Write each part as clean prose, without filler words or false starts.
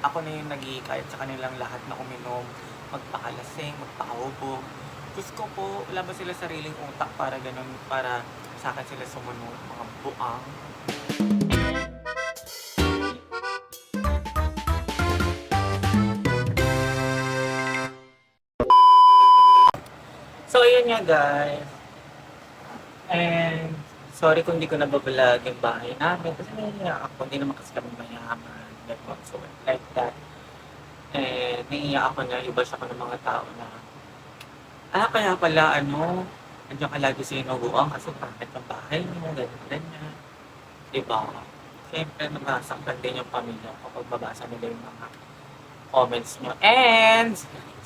ako na yung naghihikayat sa kanilang lahat na uminom, magpakalasing, magpakaubo. Diyos ko po, wala ba sila sariling utak para ganun, para sa akin sila sumunod, mga buang. So, ayun nga guys. And, sorry kung hindi ko nababalag yung bahay namin kasi naiiyak ako, hindi naman kasi kami mayaman, like whatsoever, like that. And, naiiyak ako na iba siya ko ng mga tao na, kaya pala andiyan ka lagi sa inuguan kasi bakit ang bahay mo, ganyan, ganyan. Diba? Siyempre, nasaktan din yung pamilya kapag babasa nila yung mga comments nyo. And,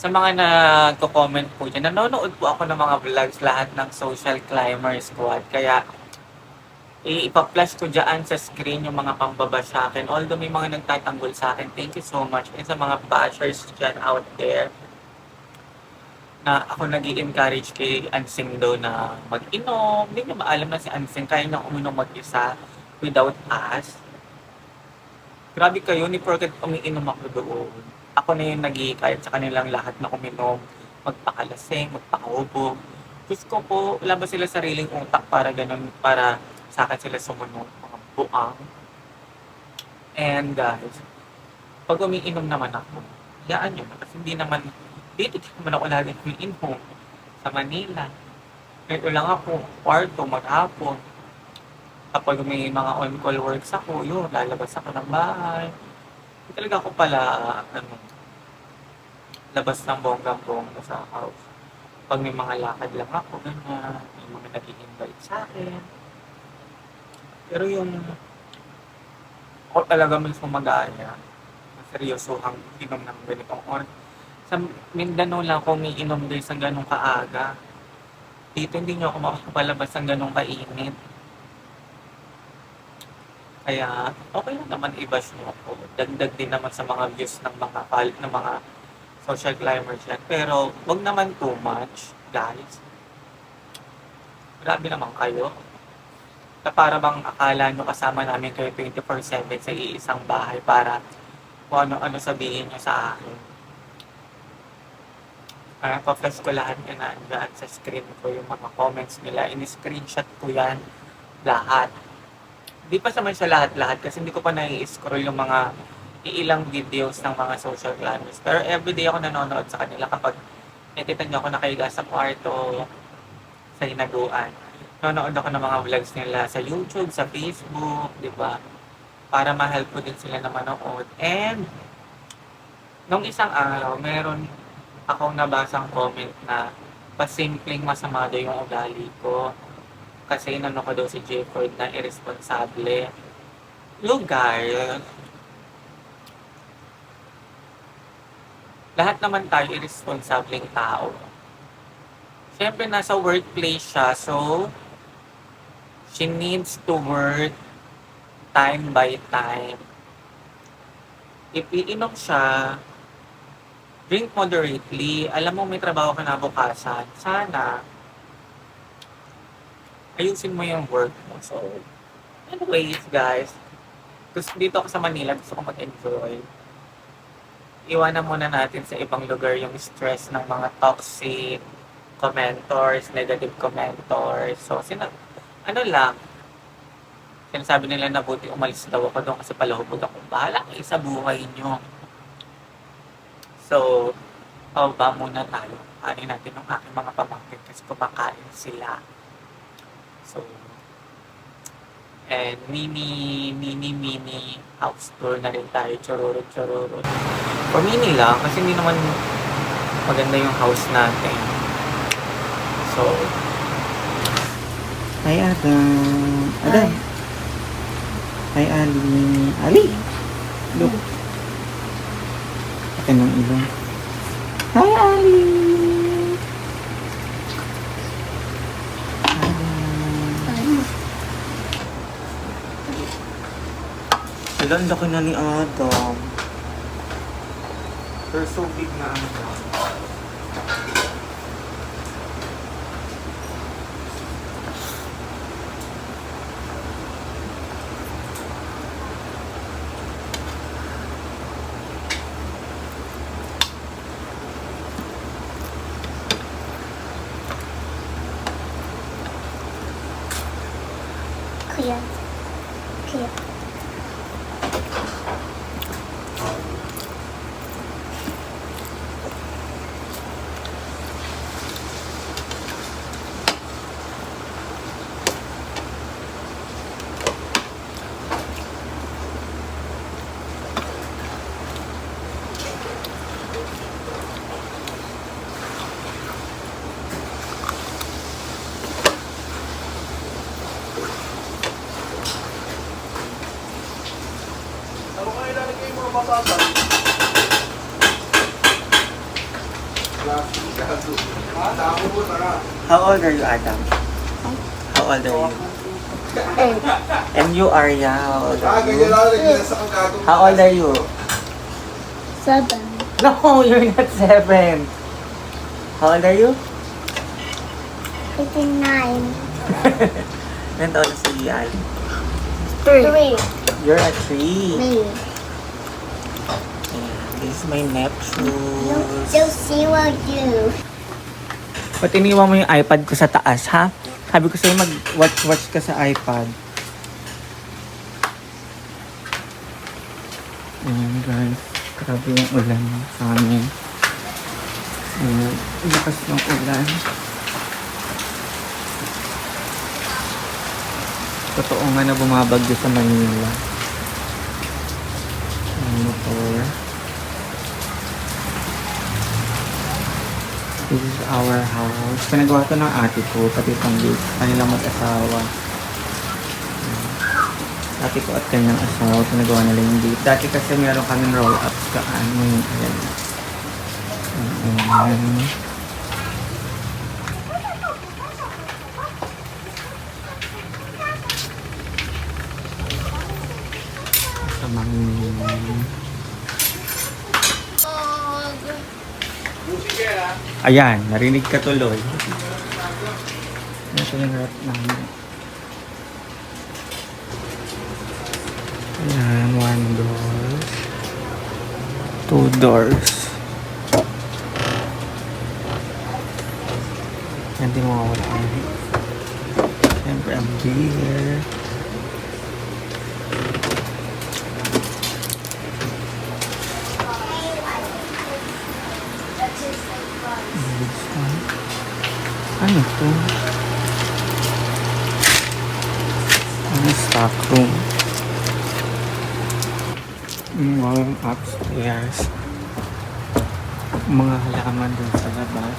sa mga nagko-comment po dyan, nanonood po ako ng mga vlogs lahat ng Social Climber Squad. Kaya, ipa-flash ko dyan sa screen yung mga pambaba sa akin. Although may mga nagtatanggol sa akin, thank you so much. And sa mga bashers dyan out there, na ako nag-i-encourage kay Ansing daw na mag-inom. Hindi niya maalam na si Ansing kaya niya uminom mag-isa without us. Grabe kayo, ni porket umiinom ako doon. Ako na yung naghihikayat sa kanilang lahat na uminom, magpakalasing, magpakaubo. Diyos ko po, wala ba sila sariling utak para ganun, para sa akin sila sumunod, mga buang. And guys, pag umiinom naman ako, hayaan nyo na kasi dito naman ako lagi umiinom sa Manila. Dito lang ako, kwarto, maghapon. Kapag may mga on-call works ako, yun, lalabas ako ng bahay. Hindi talaga ako pala, labas ng bonggang-bongga sa house. Pag may mga lakad lang ako, ganyan, may mga nag-i-invite sa akin. Pero yung, ako talaga mismo mag-aaya, seryosohang inom ng ganitong oras. Sa Mindanao lang ako umiinom guys ng ganong kaaga. Dito hindi nyo ako makakapalabas ng ganong kainit. Kaya, okay lang naman i-bash nyo ako. Dagdag din naman sa mga views ng mga social climbers yan. Pero, wag naman too much, guys. Grabe naman kayo. Na para bang akala nyo kasama namin kayo 24/7 sa iisang bahay para kung ano-ano sabihin nyo sa akin. Pa-flash ko lahat yan na andyan sa screen ko yung mga comments nila. In-screenshot ko yan lahat. Di pa naman siya lahat-lahat kasi hindi ko pa nai-scroll yung mga iilang videos ng mga social climbers. Pero everyday ako nanonood sa kanila kapag nakita niyo ako nakahiga sa kwarto, sa hinaguan. Nanonood ako ng mga vlogs nila sa YouTube, sa Facebook, di ba? Para ma-help ko din sila na manood. And, nung isang araw, meron akong nabasang comment na pasimpleng masama daw yung ugali ko. Kasi inano ko daw si Jefford na irresponsable. Lugar, lahat naman tayo irresponsableng tao. Siyempre, nasa workplace siya, so she needs to work time by time. If iinom siya, drink moderately. Alam mo, may trabaho ka na bukasan. Sana, ayusin mo yung work mo. So, anyways, guys, dito ako sa Manila, gusto ko mag-enjoy. Iwanan muna natin sa ibang lugar yung stress ng mga toxic commentors, negative commentors. So, ano lang, sinasabi nila na buti umalis daw ako doon kasi palahubog ako. Bahala kayo sa buhay nyo. So, pababa muna tayo. Kanin natin ng aking mga pamangkin kasi kumakain sila. So, and mini house tour na rin tayo. Chururut. For mini lang kasi hindi naman maganda yung house natin. So, hi Adam. Adam. Hi Ali. Ali. Look. Akin ng ilong. Hi Ali. Ilan laki na ni Adam. They're so big na Adam. How old are you, Adam? How old are you? Eight. And you, Arya, how old are you? How old are you? 7. No, you're not 7. How old are you? 89. Ilan taon na si Ai? 3. You're a 3. Me. This is my nephews. Just see what you. Ba't iniwan mo yung iPad ko sa taas, ha? Sabi ko sa'yo mag-watch ka sa iPad. Ayan guys, grabe yung ulan sa amin. Ayan, lakas ng ulan. Totoo nga na bumabagyo sa Manila. Ayan, motor. This is our house. Pinagawa ito ng ate ko, pati itong gate. Kanilang mag-asawa. Ate ko at kanyang asawa, pinagawa nila yung gate. Dati kasi meron kaming roll-ups kaan. Ngayon, ayan. Ayan. Sa mga ayan, narinig ka tuloy. Ito yung rep namin. Ayan, 1 door. 2 doors. Yan din mawawala ang siyempre ang beer. Ano ito? Ano stock room? Yung upstairs. Mga halaman dun sa labas.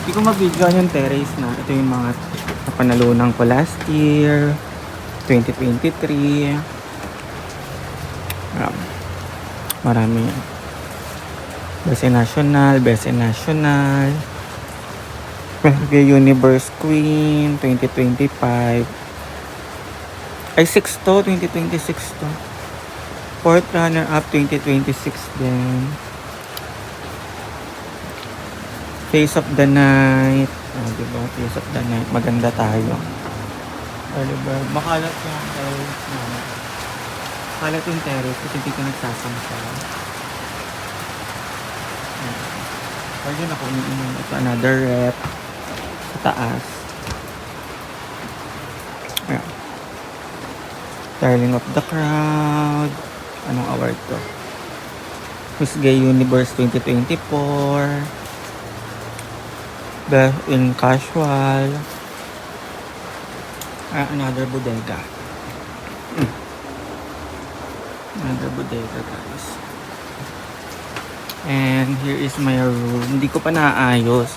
Hindi ko mabigyan yung terrace na. Ito yung mga napanalunan ko last year. 2023. Marami yan. Best National, Best National, Universe Queen, 2025. Ay, 6 to, 2026 to. Fourth runner-up, 2026 din. Face of the Night. Oh, diba? Face of the Night. Maganda tayo. Oh, diba? Makalat yung terrace. Makalat yung terrace kasi hindi ko nagsasamsam. Pwede na kung ito another rep sa taas. Ayan. Darling of the Crowd. Anong award to? Miss Gay Universe 2024. Best in Casual. Another bodega. Another bodega, guys. And here is my room. Hindi ko pa naayos.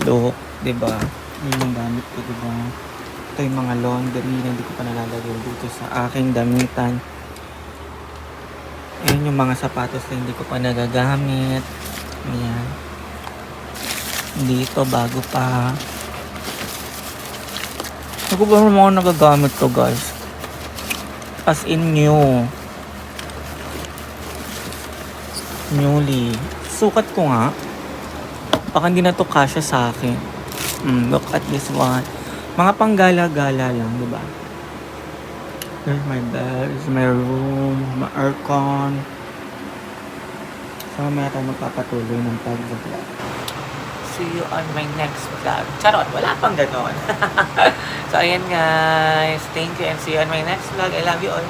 Look, diba? Yun yung gamit ko, diba? Ito yung mga laundry na hindi ko pa nalalagay dito sa aking damitan. Ayan yung mga sapatos na hindi ko pa nagagamit. Ayan. Dito, bago pa. Ako ba mga nagagamit ko, guys? As in new. Newly. Sukat ko nga. Baka hindi na to kasya sa akin. Look at this one. Mga panggala-gala lang, di ba? Here's my bed. Here's my room. My aircon. So, mamaya tayo magpapatuloy ng pag-vlog. See you on my next vlog. Charot, wala pang ganon. So, ayan guys. Thank you and see you on my next vlog. I love you all.